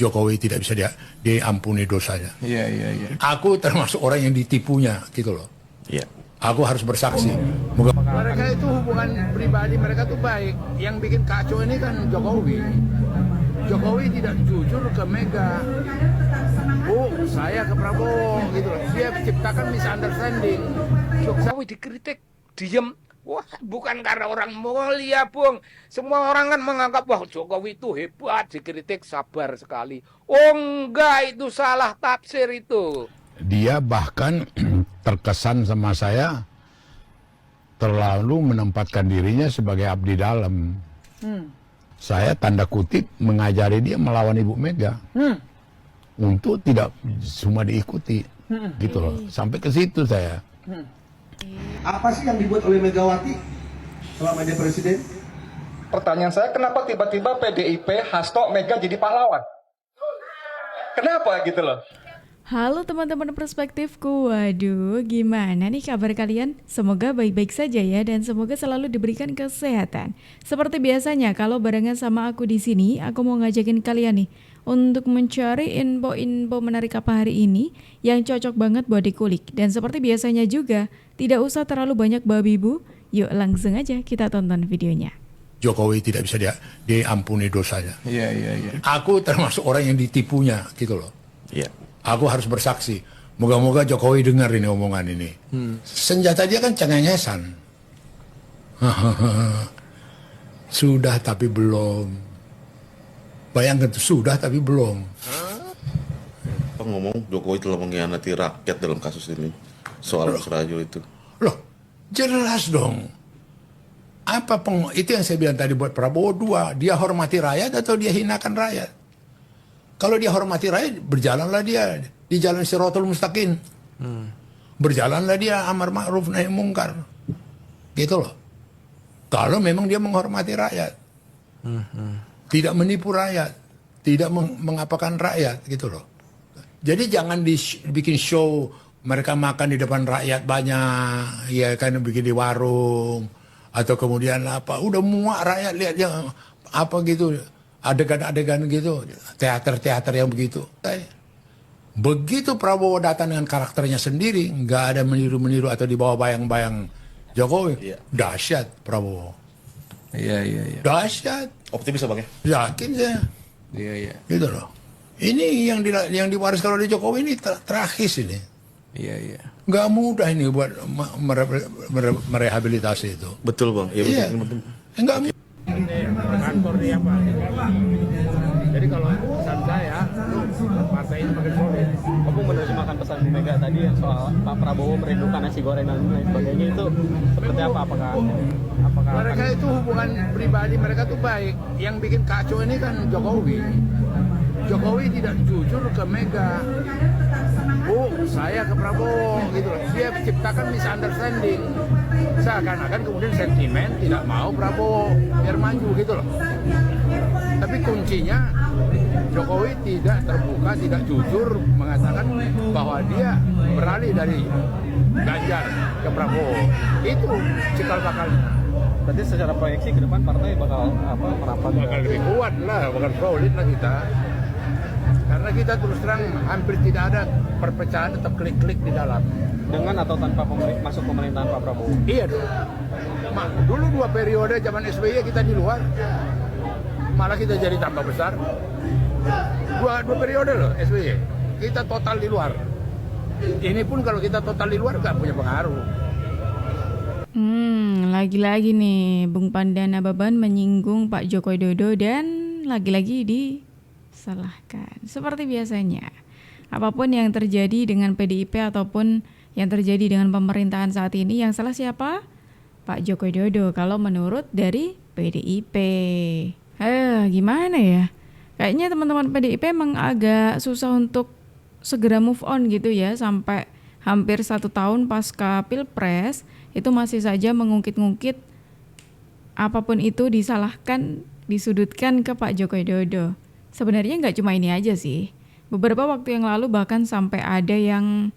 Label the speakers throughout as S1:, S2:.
S1: Jokowi tidak bisa diampuni dosanya.
S2: Iya.
S1: Aku termasuk orang yang ditipunya, gitu loh.
S3: Iya.
S1: Aku harus bersaksi.
S4: Mereka itu hubungan pribadi mereka tuh baik. Yang bikin kacau ini kan Jokowi. Jokowi tidak jujur ke Mega. Saya ke Prabowo gitu loh. Dia ciptakan misunderstanding.
S5: Jokowi dikritik, diem. Wah, bukan karena orang mulia, Bung. Semua orang kan menganggap, wah Jokowi itu hebat, dikritik sabar sekali. Oh enggak, itu salah tafsir itu.
S1: Dia bahkan terkesan sama saya terlalu menempatkan dirinya sebagai abdi dalam. Saya tanda kutip mengajari dia melawan Ibu Mega. Untuk tidak semua diikuti. Gitu loh. Sampai ke situ saya.
S6: Apa sih yang dibuat oleh Megawati selama dia presiden?
S7: Pertanyaan saya, kenapa tiba-tiba PDIP, Hasto, Mega jadi pahlawan? Kenapa gitu loh?
S8: Halo teman-teman perspektifku, waduh gimana nih kabar kalian? Semoga baik-baik saja ya dan semoga selalu diberikan kesehatan. Seperti biasanya kalau barengan sama aku di sini, aku mau ngajakin kalian nih untuk mencari info-info menarik apa hari ini yang cocok banget buat dikulik. Dan seperti biasanya juga, tidak usah terlalu banyak babi bu, yuk langsung aja kita tonton videonya.
S1: Jokowi tidak bisa diampuni dosanya.
S2: Iya.
S1: Aku termasuk orang yang ditipunya, gitu loh.
S3: Iya.
S1: Aku harus bersaksi. Moga-moga Jokowi dengar ini omongan ini. Senjata dia kan cengengesan. Sudah tapi belum. Bayangkan tuh, sudah tapi belum.
S3: Apa ngomong Jokowi telah mengkhianati rakyat dalam kasus ini soal Rajo itu?
S1: Loh, jelas dong. Itu yang saya bilang tadi buat Prabowo dua. Dia hormati rakyat atau dia hinakan rakyat? Kalau dia hormati rakyat, berjalanlah dia di jalan Shirathul Mustaqim. Berjalanlah dia amar ma'ruf nahi mungkar. Gitu loh. Kalau memang dia menghormati rakyat. Tidak menipu rakyat. Tidak mengapakan rakyat. Gitu loh. Jadi jangan dibikin show mereka makan di depan rakyat banyak. Ya kan bikin di warung. Atau kemudian apa. Udah muak rakyat lihat yang apa gitu. Adegan-adegan gitu, teater-teater yang begitu. Begitu Prabowo datang dengan karakternya sendiri, nggak ada meniru-meniru atau di bawah bayang-bayang Jokowi, dahsyat Prabowo.
S2: Iya.
S1: Dahsyat.
S3: Optimis Bang ya?
S1: Yakin saya.
S2: Iya.
S1: Gitu loh. Ini yang diwariskan oleh Jokowi ini tragis ini.
S2: Iya.
S1: Nggak mudah ini buat merehabilitasi itu.
S3: Betul Bang.
S1: Iya. Nggak mudah.
S4: Kantor dia Pak. Jadi kalau pesan saya, partai ini makin solid.
S9: Kamu menerjemahkan pesan Bu Mega tadi yang soal Pak Prabowo merindukan nasi goreng dan lain sebagainya itu seperti apa? Apakah
S4: Mereka itu hubungan pribadi mereka tuh baik. Yang bikin kacau ini kan Jokowi. Jokowi tidak jujur ke Mega. Saya ke Prabowo gitu loh. Dia ciptakan misunderstanding. Seakan-akan kemudian sentimen tidak mau Prabowo biar maju gitu loh. Tapi kuncinya Jokowi tidak terbuka, tidak jujur mengatakan bahwa dia beralih dari Ganjar ke Prabowo. Itu cikal bakalnya.
S9: berarti secara proyeksi ke depan partai bakal merapat?
S4: Bakal lebih kuat lah, bakal solid lah kita. Karena kita terus terang hampir tidak ada perpecahan atau klik-klik di dalam.
S9: Dengan atau tanpa masuk pemerintahan Pak Prabowo?
S4: Iya dong. Dulu 2 periode zaman SBY kita di luar, malah kita jadi tambah besar. Dua periode loh SBY, kita total di luar. Ini pun kalau kita total di luar nggak punya pengaruh.
S8: Lagi-lagi nih Bung Pandana Baban menyinggung Pak Joko Widodo dan lagi-lagi disalahkan. Seperti biasanya, apapun yang terjadi dengan PDIP ataupun yang terjadi dengan pemerintahan saat ini, yang salah siapa? Pak Joko Widodo kalau menurut dari PDIP. Gimana ya? Kayaknya teman-teman PDIP emang agak susah untuk segera move on gitu ya, sampai hampir 1 tahun pasca Pilpres itu masih saja mengungkit-ungkit apapun itu disalahkan, disudutkan ke Pak Joko Widodo. Sebenarnya nggak cuma ini aja sih. Beberapa waktu yang lalu bahkan sampai ada yang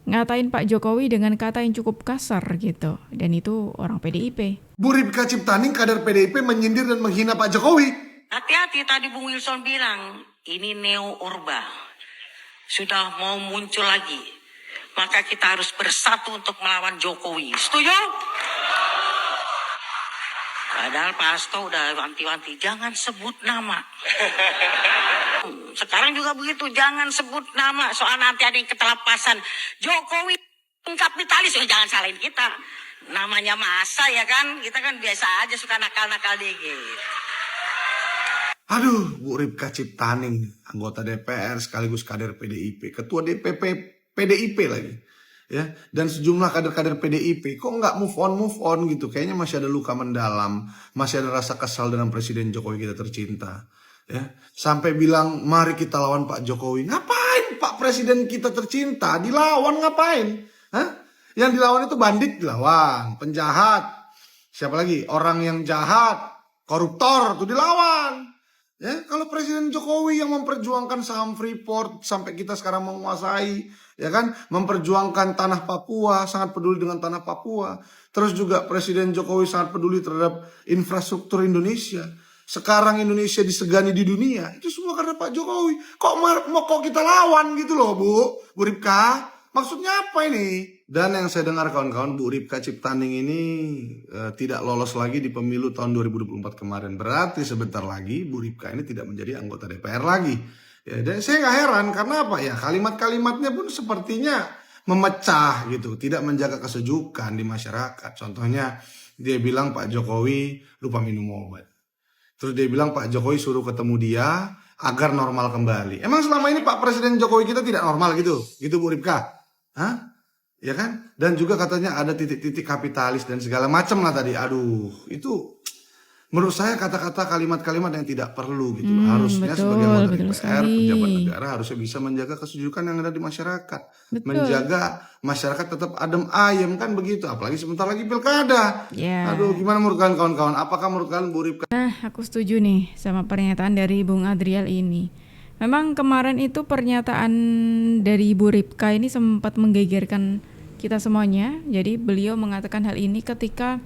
S8: ngatain Pak Jokowi dengan kata yang cukup kasar gitu. Dan itu orang PDIP.
S6: Bu Ripka Ciptaning, kader PDIP, menyindir dan menghina Pak Jokowi.
S10: Hati-hati, tadi Bung Wilson bilang, ini neo orba sudah mau muncul lagi. Maka kita harus bersatu untuk melawan Jokowi. Setuju? Padahal Pak Hasto udah wanti-wanti, jangan sebut nama. Sekarang juga begitu, jangan sebut nama. Soal nanti ada yang ketelapasan. Jokowi kapitalis, ya jangan salahin kita. Namanya masa ya kan, kita kan biasa aja suka nakal-nakal dikit.
S6: Aduh, Bu Ripka Ciptaning, anggota DPR sekaligus kader PDIP, ketua DPP PDIP lagi, ya, dan sejumlah kader-kader PDIP, kok nggak move on gitu? Kayaknya masih ada luka mendalam, masih ada rasa kesal dengan Presiden Jokowi kita tercinta, ya. Sampai bilang, mari kita lawan Pak Jokowi. Ngapain Pak Presiden kita tercinta? Dilawan ngapain? Hah? Yang dilawan itu bandit dilawan, penjahat, siapa lagi? Orang yang jahat, koruptor tuh dilawan. Ya, kalau Presiden Jokowi yang memperjuangkan saham Freeport sampai kita sekarang menguasai, ya kan, memperjuangkan tanah Papua, sangat peduli dengan tanah Papua. Terus juga Presiden Jokowi sangat peduli terhadap infrastruktur Indonesia. Sekarang Indonesia disegani di dunia, itu semua karena Pak Jokowi. Kok kita lawan gitu loh, Bu Ripka? Maksudnya apa ini? Dan yang saya dengar kawan-kawan, Bu Ripka Ciptaning ini tidak lolos lagi di pemilu tahun 2024 kemarin. Berarti sebentar lagi Bu Ripka ini tidak menjadi anggota DPR lagi. Ya, dan saya nggak heran karena apa ya? Kalimat-kalimatnya pun sepertinya memecah gitu, tidak menjaga kesejukan di masyarakat. Contohnya dia bilang Pak Jokowi lupa minum obat. Terus dia bilang Pak Jokowi suruh ketemu dia agar normal kembali. Emang selama ini Pak Presiden Jokowi kita tidak normal gitu? Gitu Bu Ripka? Hah? Ya kan? Dan juga katanya ada titik-titik kapitalis dan segala macam lah tadi. Aduh, itu menurut saya kata-kata kalimat-kalimat yang tidak perlu gitu. Harusnya
S8: betul,
S6: sebagai anggota
S8: betul
S6: DPR,
S8: sekali.
S6: pejabat negara harusnya bisa menjaga kesejukan yang ada di masyarakat.
S8: Betul.
S6: Menjaga masyarakat tetap adem ayem kan begitu. Apalagi sebentar lagi pilkada.
S8: Ya.
S6: Aduh, gimana menurut kalian kawan-kawan? Apakah menurut kalian Bu Ripka?
S8: Nah, aku setuju nih sama pernyataan dari Bung Adriel ini. Memang kemarin itu pernyataan dari Bu Ripka ini sempat menggegerkan kita semuanya. Jadi beliau mengatakan hal ini ketika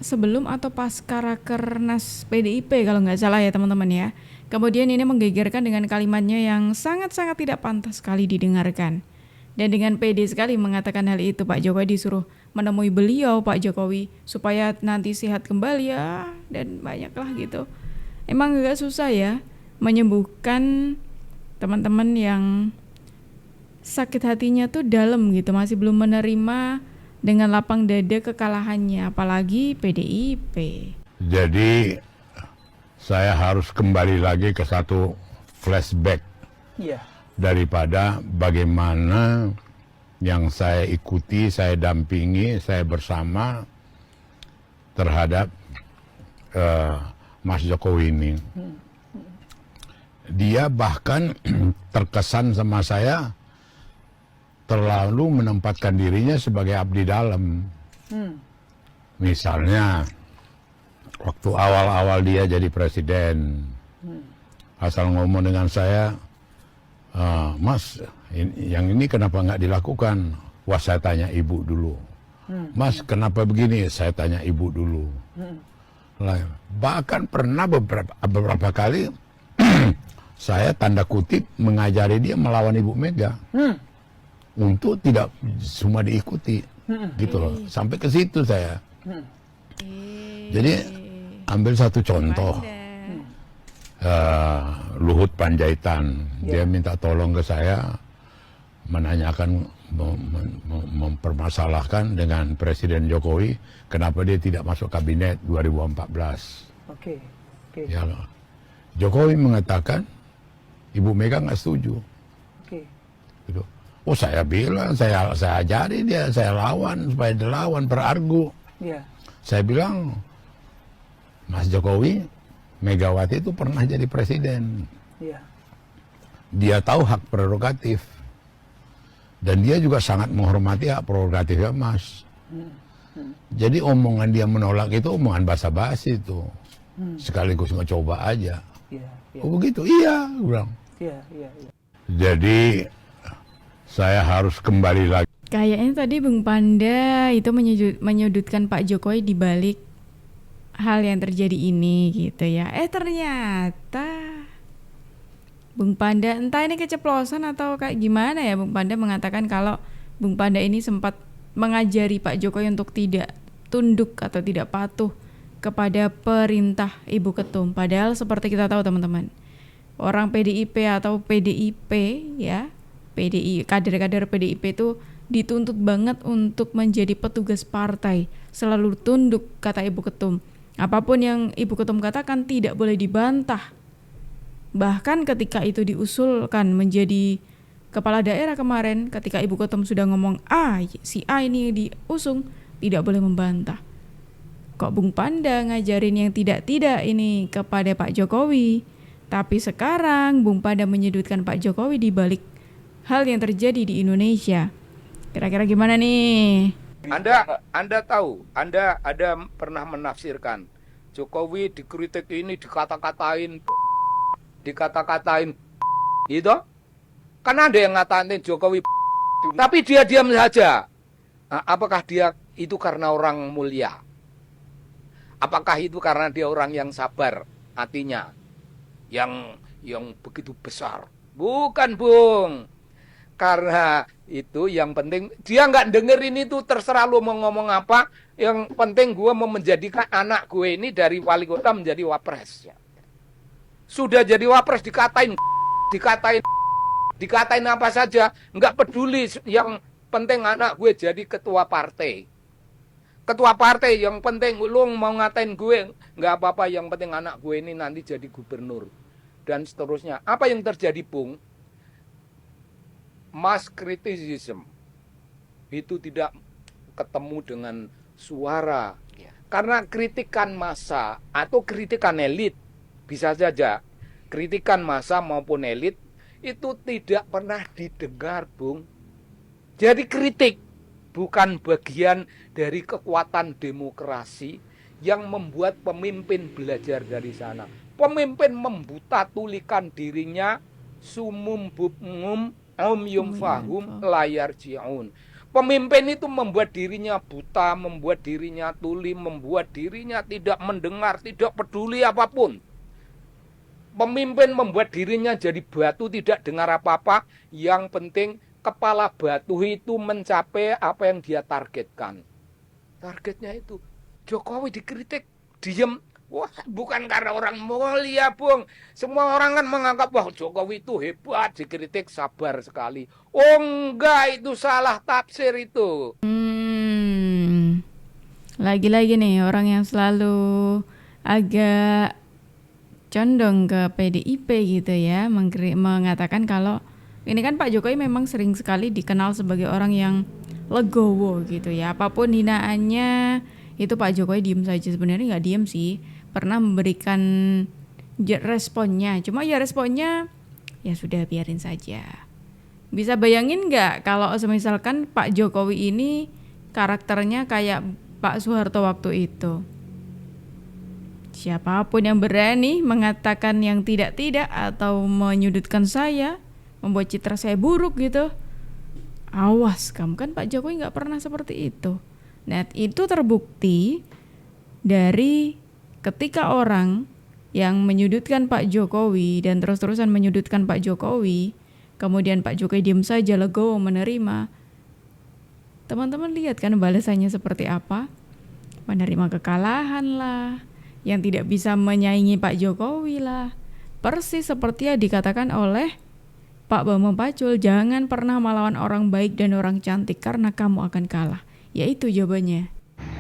S8: sebelum atau pasca Rakernas PDIP kalau nggak salah ya teman-teman ya. Kemudian ini menggegerkan dengan kalimatnya yang sangat-sangat tidak pantas sekali didengarkan. Dan dengan pede sekali mengatakan hal itu, Pak Jokowi disuruh menemui beliau Pak Jokowi supaya nanti sehat kembali ya, dan banyaklah gitu. Emang agak susah ya menyembuhkan teman-teman yang sakit hatinya tuh dalam gitu, masih belum menerima dengan lapang dada kekalahannya, apalagi PDIP.
S11: Jadi saya harus kembali lagi ke satu flashback daripada bagaimana yang saya ikuti, saya dampingi, saya bersama terhadap Mas Jokowi ini. Dia bahkan terkesan sama saya terlalu menempatkan dirinya sebagai abdi dalam. Misalnya waktu awal-awal dia jadi presiden, asal ngomong dengan saya, Mas, yang ini kenapa nggak dilakukan? Wah, saya tanya ibu dulu. Mas, kenapa begini? Saya tanya ibu dulu. Bahkan pernah beberapa kali saya tanda kutip mengajari dia melawan Ibu Mega untuk tidak semua diikuti, gitu loh. Sampai ke situ saya. Jadi ambil satu contoh, Luhut Panjaitan, dia minta tolong ke saya, menanyakan, mempermasalahkan dengan Presiden Jokowi kenapa dia tidak masuk kabinet 2014. Ya, Jokowi mengatakan Ibu Mega nggak setuju. Gitu. Oh, saya bilang, saya ajari dia, saya lawan supaya dia lawan, berargu. Saya bilang, Mas Jokowi, Megawati itu pernah jadi presiden. Dia tahu hak prerogatif. Dan dia juga sangat menghormati hak prerogatifnya Mas. Jadi omongan dia menolak itu omongan basa-basi itu. Sekaligus ngecoba aja. Oh begitu? Iya, gue bilang. Jadi saya harus kembali lagi.
S8: Kayaknya tadi Bung Panda itu menyudutkan Pak Jokowi di balik hal yang terjadi ini gitu ya. Ternyata Bung Panda, entah ini keceplosan atau kayak gimana ya, Bung Panda mengatakan kalau Bung Panda ini sempat mengajari Pak Jokowi untuk tidak tunduk atau tidak patuh kepada perintah Ibu Ketum. Padahal seperti kita tahu teman-teman, orang PDIP atau PDIP ya, kader-kader PDIP itu dituntut banget untuk menjadi petugas partai, selalu tunduk kata Ibu Ketum. Apapun yang Ibu Ketum katakan tidak boleh dibantah. Bahkan ketika itu diusulkan menjadi kepala daerah kemarin, ketika Ibu Ketum sudah ngomong si A ini diusung, tidak boleh membantah. Kok Bung Panda ngajarin yang tidak-tidak ini kepada Pak Jokowi, tapi sekarang Bung Panda menyudutkan Pak Jokowi di balik hal yang terjadi di Indonesia. Kira-kira gimana nih?
S5: Anda tahu, Anda pernah menafsirkan Jokowi dikritik ini, dikata-katain gitu. Kan ada yang ngatain Jokowi tapi dia diam saja. Nah, apakah dia itu karena orang mulia? Apakah itu karena dia orang yang sabar hatinya, yang begitu besar? Bukan, Bung. Karena itu yang penting dia nggak dengerin itu, terserah lu mau ngomong apa. Yang penting gue mau menjadikan anak gue ini dari wali kota menjadi wapres. Ya. Sudah jadi wapres dikatain apa saja, nggak peduli. Yang penting anak gue jadi ketua partai. Ketua partai yang penting lu mau ngatain gue nggak apa-apa, yang penting anak gue ini nanti jadi gubernur dan seterusnya. Apa yang terjadi, Bung? Mass criticism itu tidak ketemu dengan suara. Karena kritikan massa atau kritikan elit, bisa saja kritikan massa maupun elit itu tidak pernah didengar, Bung. Jadi kritik bukan bagian dari kekuatan demokrasi yang membuat pemimpin belajar dari sana. Pemimpin membuta tulikan dirinya, sumum bubngum yum fahum layar ji'un. Pemimpin itu membuat dirinya buta, membuat dirinya tuli, membuat dirinya tidak mendengar, tidak peduli apapun. Pemimpin membuat dirinya jadi batu, tidak dengar apa-apa. Yang penting kepala batu itu mencapai apa yang dia targetkan. Targetnya itu Jokowi dikritik, diem. Wah, bukan karena orang mulia, Bung. Semua orang kan menganggap wah Jokowi itu hebat, dikritik sabar sekali. Oh enggak, itu salah tafsir itu.
S8: Lagi-lagi nih orang yang selalu agak condong ke PDIP gitu ya, mengatakan kalau ini kan Pak Jokowi memang sering sekali dikenal sebagai orang yang legowo gitu ya. Apapun hinaannya itu Pak Jokowi diem saja. Sebenarnya nggak diem sih, pernah memberikan responnya. Cuma ya responnya ya sudah biarin saja. Bisa bayangin nggak kalau misalkan Pak Jokowi ini karakternya kayak Pak Soeharto waktu itu? Siapapun yang berani mengatakan yang tidak-tidak atau menyudutkan saya, membuat citra saya buruk gitu, awas kamu. Kan Pak Jokowi nggak pernah seperti itu. Nah itu terbukti dari ketika orang yang menyudutkan Pak Jokowi dan terus-terusan menyudutkan Pak Jokowi, kemudian Pak Jokowi diam saja, legowo menerima. Teman-teman lihat kan balasannya seperti apa? Menerima kekalahan lah, yang tidak bisa menyaingi Pak Jokowi lah. Persis seperti yang dikatakan oleh Pak Bambang Pacul, jangan pernah melawan orang baik dan orang cantik karena kamu akan kalah. Yaitu jawabannya.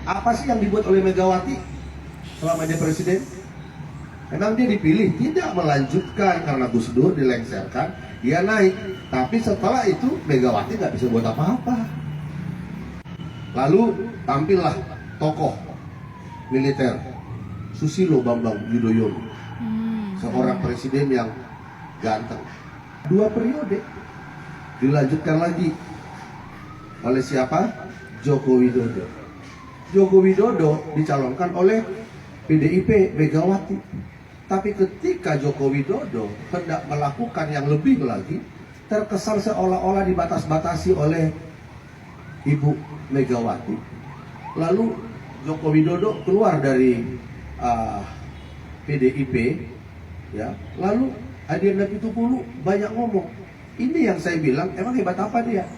S12: Apa sih yang dibuat oleh Megawati selama dia presiden? Memang dia dipilih tidak melanjutkan karena Gus Dur dilengserkan, dia naik. Tapi setelah itu Megawati nggak bisa buat apa-apa. Lalu tampillah tokoh militer Susilo Bambang Yudhoyono, seorang presiden yang ganteng. 2 periode dilanjutkan lagi oleh siapa? Joko Widodo. Joko Widodo dicalonkan oleh PDIP Megawati. Tapi ketika Joko Widodo hendak melakukan yang lebih lagi, terkesan seolah-olah dibatas-batasi oleh Ibu Megawati. Lalu Joko Widodo keluar dari PDIP, ya. Lalu Adiana Pitupulu banyak ngomong. Ini yang saya bilang, emang hebat apa dia?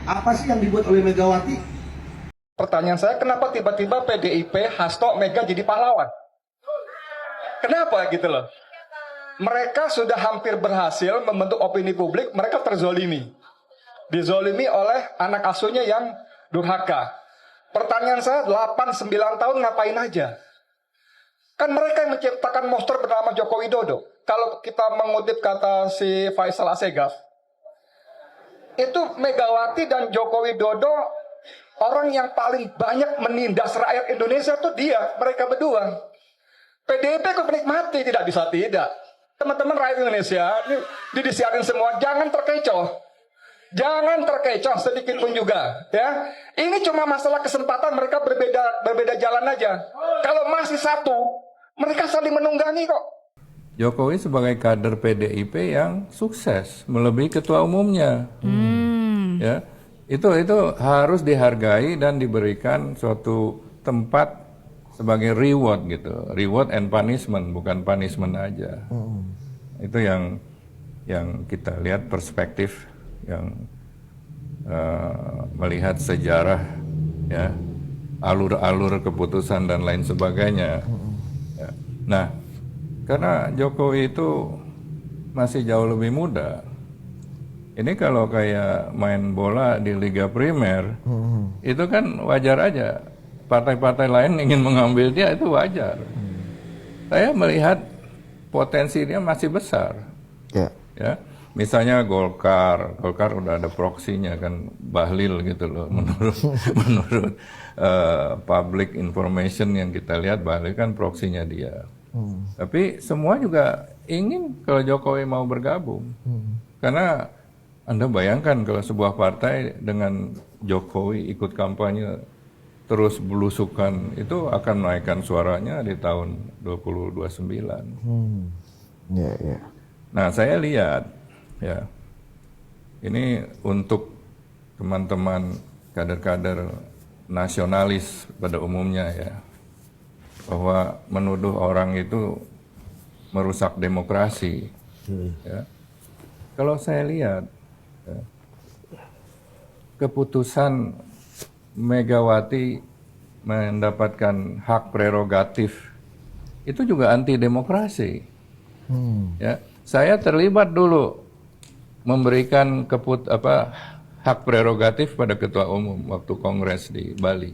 S12: Apa sih yang dibuat oleh Megawati?
S7: Pertanyaan saya, kenapa tiba-tiba PDIP, Hasto, Mega jadi pahlawan? Kenapa gitu loh? Mereka sudah hampir berhasil membentuk opini publik, mereka terzolimi. Dizolimi oleh anak asuhnya yang durhaka. Pertanyaan saya, 8-9 tahun ngapain aja? Kan mereka yang menciptakan monster bernama Joko Widodo. Kalau kita mengutip kata si Faisal Assegaf, itu Megawati dan Joko Widodo orang yang paling banyak menindas rakyat Indonesia tuh dia, mereka berdua. PDIP kok menikmati, tidak bisa tidak. Teman-teman rakyat Indonesia, ini disiarin semua, jangan terkecoh. Jangan terkecoh sedikit pun juga, ya. Ini cuma masalah kesempatan mereka berbeda jalan aja. Kalau masih satu, mereka saling menunggangi kok.
S2: Jokowi sebagai kader PDIP yang sukses melebihi ketua umumnya. Ya. Itu harus dihargai dan diberikan suatu tempat sebagai reward gitu. Reward and punishment, bukan punishment aja. Itu yang kita lihat perspektif yang melihat sejarah, ya, alur-alur keputusan dan lain sebagainya. Ya. Nah, karena Jokowi itu masih jauh lebih muda. Ini kalau kayak main bola di Liga Primer, itu kan wajar aja. Partai-partai lain ingin mengambil dia, itu wajar. Saya melihat potensi dia masih besar. Ya. Misalnya Golkar udah ada proksinya kan, Bahlil gitu loh, menurut public information yang kita lihat, Bahlil kan proksinya dia. Tapi semua juga ingin kalau Jokowi mau bergabung, karena Anda bayangkan kalau sebuah partai dengan Jokowi ikut kampanye terus belusukan, itu akan menaikkan suaranya di tahun 2029. Nah, saya lihat, ya, ini untuk teman-teman kader-kader nasionalis pada umumnya, ya, bahwa menuduh orang itu merusak demokrasi. Ya. Kalau saya lihat, ya, keputusan Megawati mendapatkan hak prerogatif itu juga anti demokrasi. Ya, saya terlibat dulu memberikan hak prerogatif pada ketua umum waktu kongres di Bali.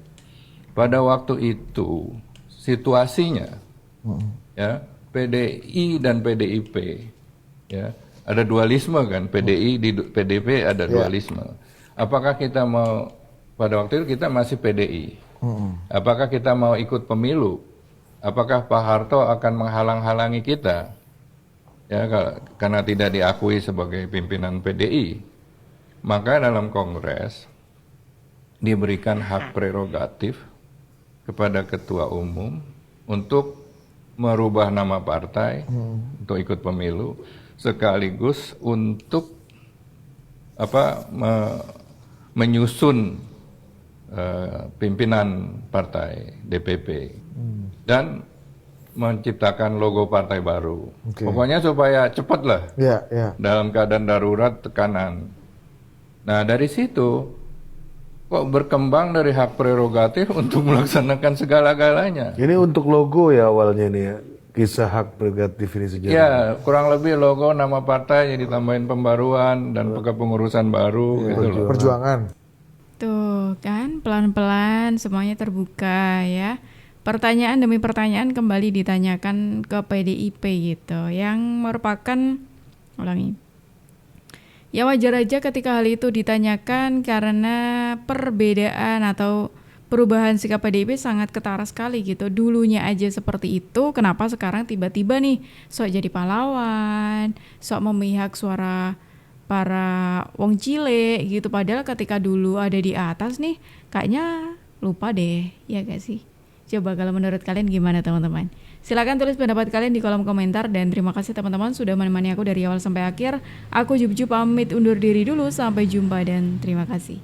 S2: Pada waktu itu situasinya, ya, PDI dan PDIP, ya, ada dualisme kan, PDI di PDIP ada dualisme. Apakah kita mau, pada waktu itu kita masih PDI, apakah kita mau ikut pemilu? Apakah Pak Harto akan menghalang-halangi kita? Ya, karena tidak diakui sebagai pimpinan PDI, maka dalam kongres diberikan hak prerogatif kepada ketua umum untuk merubah nama partai, untuk ikut pemilu, sekaligus untuk menyusun pimpinan partai DPP dan menciptakan logo partai baru. Pokoknya supaya cepat lah, dalam keadaan darurat, tekanan. Nah, dari situ kok berkembang dari hak prerogatif untuk melaksanakan segala-galanya.
S13: Ini untuk logo ya awalnya nih ya, kisah hak prerogatif ini sejarah.
S2: Ya, kurang lebih logo, nama partai yang ditambahin pembaruan dan kepengurusan baru gitu loh.
S13: Perjuangan.
S8: Tuh kan, pelan-pelan semuanya terbuka ya. Pertanyaan demi pertanyaan kembali ditanyakan ke PDIP gitu, yang merupakan, ulangi, ya wajar aja ketika hal itu ditanyakan karena perbedaan atau perubahan sikap PDIP sangat ketara sekali gitu. Dulunya aja seperti itu, kenapa sekarang tiba-tiba nih sok jadi pahlawan, sok memihak suara para wong cilik gitu. Padahal ketika dulu ada di atas nih, kayaknya lupa deh, ya gak sih? Coba kalau menurut kalian gimana teman-teman? Silakan tulis pendapat kalian di kolom komentar, dan terima kasih teman-teman sudah menemani aku dari awal sampai akhir. Aku Jup pamit undur diri dulu, sampai jumpa dan terima kasih.